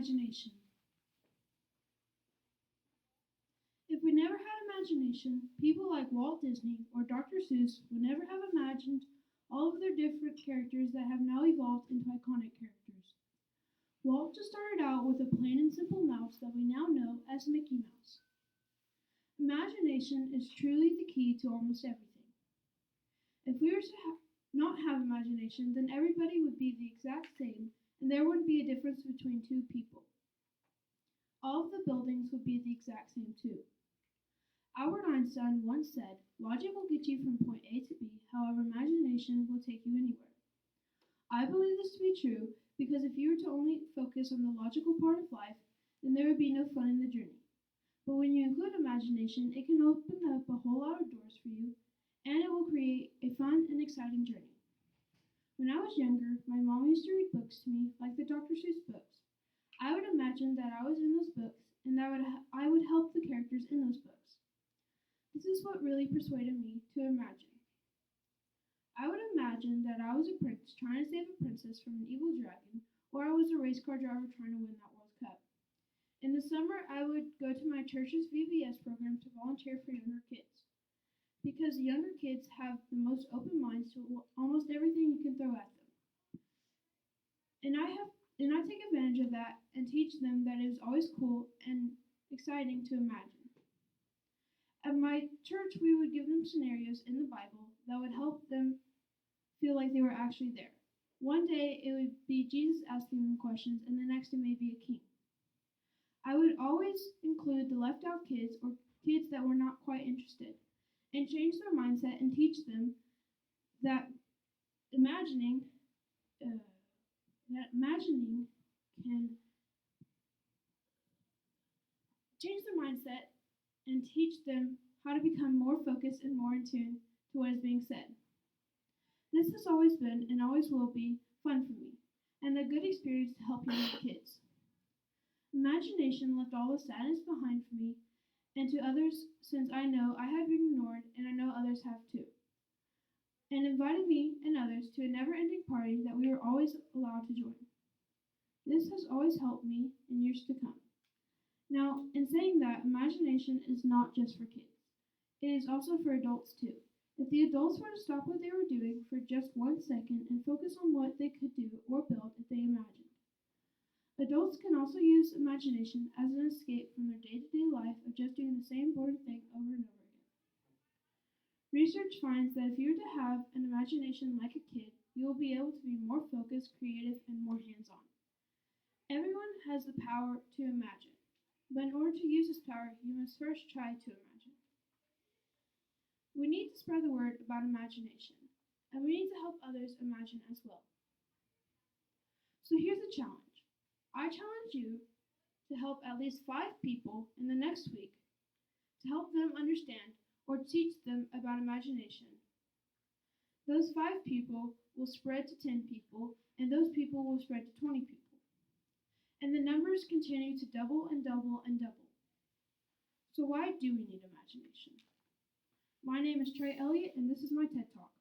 imagination. If we never had imagination, people like Walt Disney or Dr. Seuss would never have imagined all of their different characters that have now evolved into iconic characters. Walt just started out with a plain and simple mouse that we now know as Mickey Mouse. Imagination is truly the key to almost everything. If we were to not have imagination, then everybody would be the exact same and there wouldn't be a difference between two people. All of the buildings would be the exact same too. Albert Einstein once said, "Logic will get you from point A to B, however, imagination will take you anywhere." I believe this to be true because if you were to only focus on the logical part of life, then there would be no fun in the journey. But when you include imagination, it can open up a whole lot of doors for you, and it will create a fun and exciting journey. When I was younger, my mom used to read books to me, like the Dr. Seuss books. I would imagine that I was in those books, and I would help the characters in those books. This is what really persuaded me to imagine. I would imagine that I was a prince trying to save a princess from an evil dragon, or I was a race car driver trying to win that World Cup. In the summer, I would go to my church's VBS program to volunteer for younger kids, because the younger kids have the most open minds to almost everything you can throw at them. And I take advantage of that and teach them that it is always cool and exciting to imagine. At my church, we would give them scenarios in the Bible that would help them feel like they were actually there. One day it would be Jesus asking them questions, and the next it may be a king. I would always include the left out kids or kids that were not quite interested and change their mindset and teach them that imagining can change their mindset and teach them how to become more focused and more in tune to what is being said. This has always been and always will be fun for me and a good experience to help younger kids. Imagination left all the sadness behind for me and to others since I know I have been ignored and I know others have too, and invited me and others to a never-ending party that we were always allowed to join. This has always helped me in years to come. Now, in saying that, imagination is not just for kids. It is also for adults too. If the adults were to stop what they were doing for just 1 second and focus on what they could do or build if they imagined. Adults can also use imagination as an escape from their day-to-day life of just doing the same boring thing over and over again. Research finds that if you were to have an imagination like a kid, you will be able to be more focused, creative, and more hands-on. Everyone has the power to imagine. But in order to use this power, you must first try to imagine. We need to spread the word about imagination, and we need to help others imagine as well. So here's a challenge. I challenge you to help at least 5 people in the next week to help them understand or teach them about imagination. Those 5 people will spread to 10 people, and those people will spread to 20 people. And the numbers continue to double and double and double. So why do we need imagination? My name is Trey Elliott, and this is my TED Talk.